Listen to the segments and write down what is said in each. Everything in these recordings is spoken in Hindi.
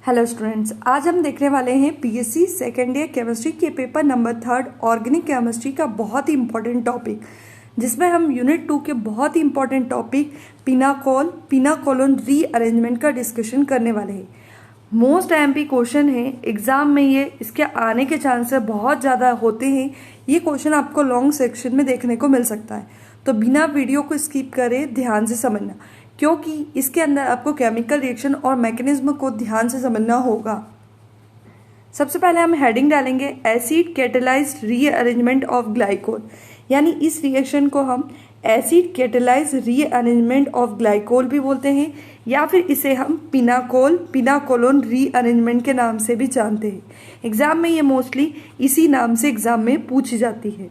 हेलो स्टूडेंट्स, आज हम देखने वाले हैं पीएससी सेकेंड ईयर केमिस्ट्री के पेपर नंबर 3 ऑर्गेनिक केमिस्ट्री का बहुत ही इंपॉर्टेंट टॉपिक, जिसमें हम यूनिट 2 के बहुत ही इंपॉर्टेंट टॉपिक पिनाकोलोन रीअरेंजमेंट का डिस्कशन करने वाले हैं। मोस्ट एमपी क्वेश्चन है एग्जाम में, ये इसके आने के चांसेस बहुत ज़्यादा होते हैं। ये क्वेश्चन आपको लॉन्ग सेक्शन में देखने को मिल सकता है, तो बिना वीडियो को स्किप करे ध्यान से समझना, क्योंकि इसके अंदर आपको केमिकल रिएक्शन और मैकेनिज्म को ध्यान से समझना होगा। सबसे पहले हम हेडिंग डालेंगे acid catalysed rearrangement of glycol, यानी इस रिएक्शन को हम acid catalysed rearrangement of glycol भी बोलते हैं, या फिर इसे हम पिनाकोलोन रीअरेंजमेंट के नाम से भी जानते हैं। एग्जाम में ये मोस्टली इसी नाम से एग्जाम में पूछी जाती है।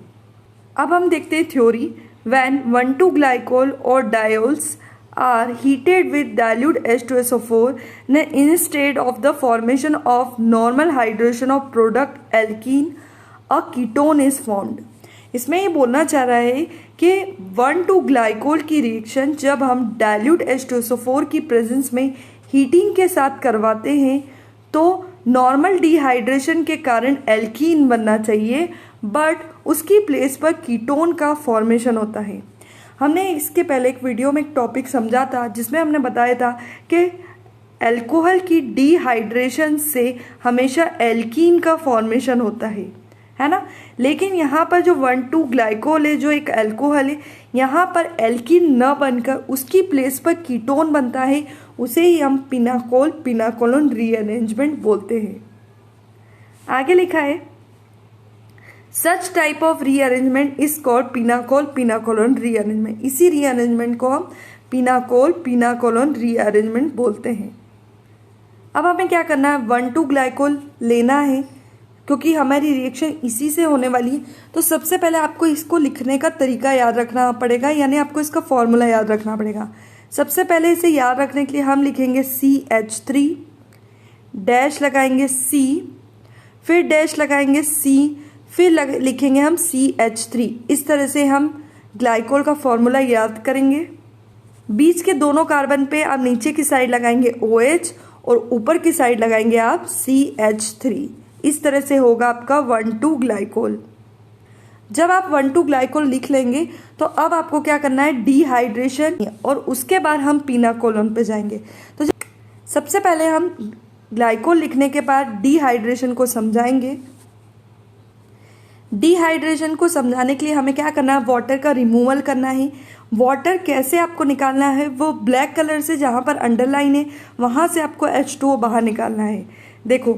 अब हम देखते हैं थ्योरी। व्हेन 1,2 ग्लाइकोल और diols are heated with dilute H2SO4, then instead of the formation of normal hydration of product alkene, a ketone is formed। इसमें ये बोलना चाह रहा है कि 1,2 ग्लाइकोल की रिएक्शन जब हम डाइल्यूट H2SO4 की प्रेजेंस में हीटिंग के साथ करवाते हैं तो नॉर्मल डिहाइड्रेशन के कारण एल्कीन बनना चाहिए, बट उसकी प्लेस पर कीटोन का फॉर्मेशन होता है। हमने इसके पहले एक वीडियो में एक टॉपिक समझा था, जिसमें हमने बताया था कि अल्कोहल की डिहाइड्रेशन से हमेशा एल्कीन का फॉर्मेशन होता है ना। लेकिन यहाँ पर जो 1,2 ग्लाइकोल है, जो एक अल्कोहल है, यहाँ पर एल्कीन न बनकर उसकी प्लेस पर कीटोन बनता है, उसे ही हम पिनाकोलोन रीअरेंजमेंट बोलते हैं। आगे लिखा है such type of rearrangement is called pinacolone rearrangement. इसी रीअरेंजमेंट को हम पिनाकोलोन रीअरेंजमेंट बोलते हैं। अब हमें क्या करना है, 1,2 ग्लाइकोल लेना है, क्योंकि हमारी रिएक्शन इसी से होने वाली है। तो सबसे पहले आपको इसको लिखने का तरीका याद रखना पड़ेगा, यानी आपको इसका फॉर्मूला याद रखना पड़ेगा। सबसे पहले इसे याद रखने के लिए हम लिखेंगे CH3, डैश लगाएंगे C, फिर डैश लगाएंगे C, फिर लिखेंगे हम CH3। इस तरह से हम ग्लाइकोल का फॉर्मूला याद करेंगे। बीच के दोनों कार्बन पे आप नीचे की साइड लगाएंगे OH और ऊपर की साइड लगाएंगे आप CH3। इस तरह से होगा आपका 1,2 ग्लाइकोल। जब आप 1,2 ग्लाइकोल लिख लेंगे तो अब आपको क्या करना है, डिहाइड्रेशन, और उसके बाद हम पिनाकोलोन पे जाएंगे। तो सबसे पहले हम ग्लाइकोल लिखने के बाद डिहाइड्रेशन को समझाएंगे। डिहाइड्रेशन को समझाने के लिए हमें क्या करना है, वाटर का रिमूवल करना है। वाटर कैसे आपको निकालना है, वो ब्लैक कलर से जहाँ पर अंडरलाइन है वहाँ से आपको H2O बाहर निकालना है। देखो,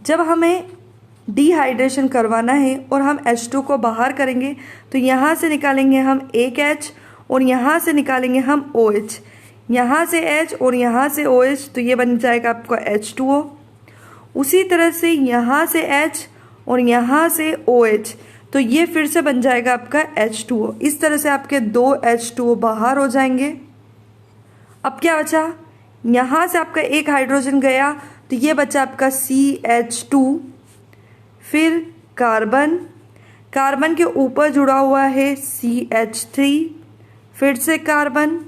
जब हमें डिहाइड्रेशन करवाना है और हम H2 को बाहर करेंगे तो यहाँ से निकालेंगे हम एक H और यहाँ से निकालेंगे हम OH, यहाँ से H और यहाँ से OH, तो ये बन जाएगा आपका H2O। उसी तरह से यहाँ से H और यहाँ से OH, तो ये फिर से बन जाएगा आपका H2O। इस तरह से आपके 2 H2O बाहर हो जाएंगे। अब क्या बचा, यहाँ से आपका एक हाइड्रोजन गया, तो ये बचा आपका CH2, फिर कार्बन के ऊपर जुड़ा हुआ है CH3, फिर से कार्बन,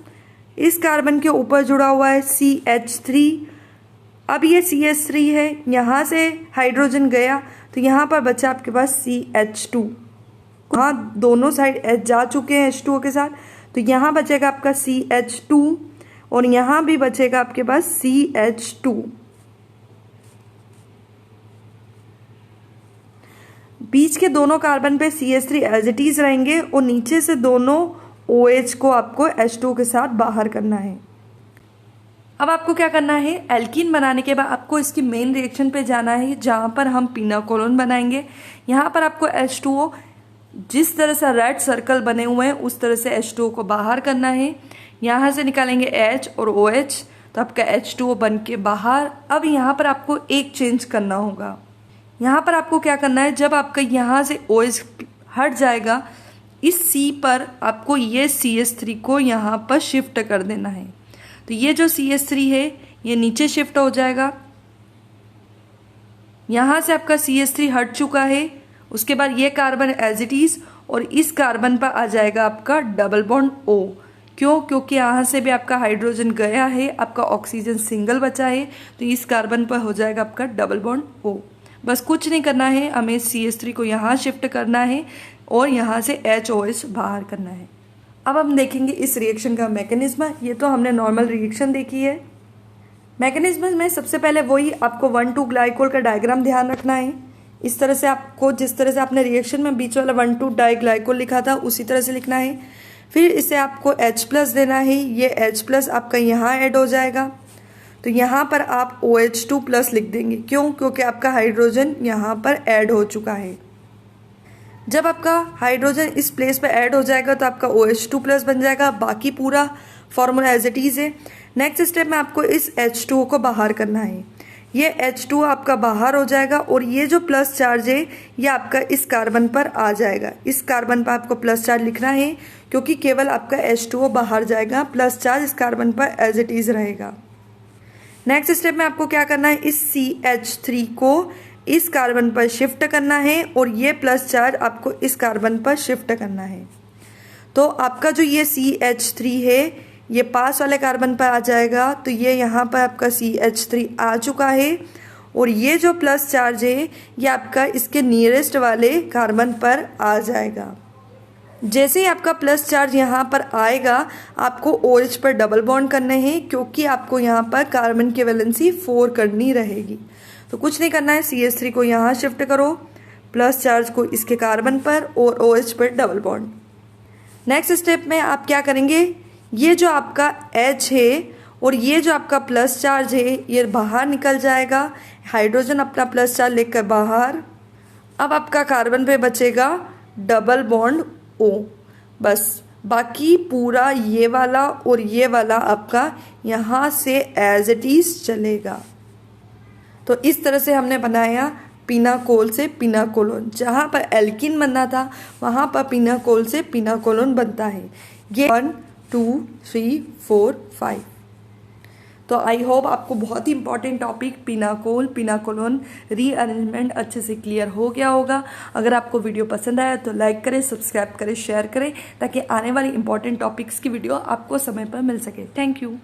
इस कार्बन के ऊपर जुड़ा हुआ है CH3। अब ये CH3 है, यहाँ से हाइड्रोजन गया तो यहाँ पर बचा आपके पास CH2। हाँ, दोनों साइड H जा चुके हैं H2O के साथ, तो यहाँ बचेगा आपका CH2 और यहाँ भी बचेगा आपके पास CH2। बीच के दोनों कार्बन पे CH3 एज इट इज रहेंगे और नीचे से दोनों OH को आपको H2O के साथ बाहर करना है। अब आपको क्या करना है, एल्कीन बनाने के बाद आपको इसकी मेन रिएक्शन पे जाना है, जहाँ पर हम पिनाकोलोन बनाएंगे। यहाँ पर आपको H2O, जिस तरह से रेड सर्कल बने हुए हैं उस तरह से H2O को बाहर करना है। यहाँ से निकालेंगे H और OH, तो आपका H2O बन के बाहर। अब यहाँ पर आपको एक चेंज करना होगा। यहाँ पर आपको क्या करना है, जब आपका यहाँ से OH हट जाएगा, इस C पर आपको ये CH3 को यहाँ पर शिफ्ट कर देना है। तो ये जो CH3 है ये नीचे शिफ्ट हो जाएगा। यहाँ से आपका CH3 हट चुका है। उसके बाद ये कार्बन एज इट इज और इस कार्बन पर आ जाएगा आपका डबल बॉन्ड O। क्यों? क्योंकि यहाँ से भी आपका हाइड्रोजन गया है, आपका ऑक्सीजन सिंगल बचा है, तो इस कार्बन पर हो जाएगा आपका डबल बॉन्ड O। बस कुछ नहीं करना है, हमें CH3 को यहाँ शिफ्ट करना है और यहाँ से HOH बाहर करना है। अब हम देखेंगे इस रिएक्शन का मैकेनिज्म। ये तो हमने नॉर्मल रिएक्शन देखी है। मैकेनिज्म में सबसे पहले वही आपको 1,2 ग्लाइकोल का डायग्राम ध्यान रखना है। इस तरह से आपको, जिस तरह से आपने रिएक्शन में बीच वाला 1,2 डाइग्लाइकोल लिखा था उसी तरह से लिखना है। फिर इसे आपको H+ देना है, ये H+ आपका यहाँ ऐड हो जाएगा, तो यहाँ पर आप OH2+ लिख देंगे। क्यों? क्योंकि आपका हाइड्रोजन यहाँ पर ऐड हो चुका है। जब आपका हाइड्रोजन इस प्लेस पर ऐड हो जाएगा तो आपका OH2+ बन जाएगा। बाकी पूरा फॉर्मूला एज इट इज़ है। नेक्स्ट स्टेप में आपको इस H2O को बाहर करना है। ये H2O आपका बाहर हो जाएगा और ये जो प्लस चार्ज है ये आपका इस कार्बन पर आ जाएगा। इस कार्बन पर आपको प्लस चार्ज लिखना है क्योंकि केवल आपका H2O बाहर जाएगा, प्लस चार्ज इस कार्बन पर एज इट इज़ रहेगा। नेक्स्ट स्टेप में आपको क्या करना है, इस CH3 को इस कार्बन पर शिफ्ट करना है और ये प्लस चार्ज आपको इस कार्बन पर शिफ्ट करना है। तो आपका जो ये CH3 है ये पास वाले कार्बन पर आ जाएगा, तो ये यहाँ पर आपका CH3 आ चुका है और ये जो प्लस चार्ज है ये आपका इसके नियरेस्ट वाले कार्बन पर आ जाएगा। जैसे ही आपका प्लस चार्ज यहाँ पर आएगा आपको OH पर डबल बॉन्ड करने हैं क्योंकि आपको यहाँ पर कार्बन की वैलेंसी 4 करनी रहेगी। तो कुछ नहीं करना है, CH3 को यहाँ शिफ्ट करो, प्लस चार्ज को इसके कार्बन पर और OH पर डबल बॉन्ड। नेक्स्ट स्टेप में आप क्या करेंगे, ये जो आपका H है और ये जो आपका प्लस चार्ज है ये बाहर निकल जाएगा। हाइड्रोजन अपना प्लस चार्ज लेकर बाहर। अब आपका कार्बन पे बचेगा डबल बॉन्ड O। बस बाकी पूरा ये वाला और ये वाला आपका यहाँ से एज इट इज चलेगा। तो इस तरह से हमने बनाया पिनाकोल से पिनाकोलोन। जहाँ पर एल्किन बनना था वहाँ पर पिनाकोल से पिनाकोलोन बनता है। ये 1 2 3 4 5। तो आई होप आपको बहुत ही इंपॉर्टेंट टॉपिक पिनाकोल रीअरेंजमेंट अच्छे से क्लियर हो गया होगा। अगर आपको वीडियो पसंद आया तो लाइक करें, सब्सक्राइब करें, शेयर करें ताकि आने वाली इंपॉर्टेंट टॉपिक्स की वीडियो आपको समय पर मिल सके। Thank you.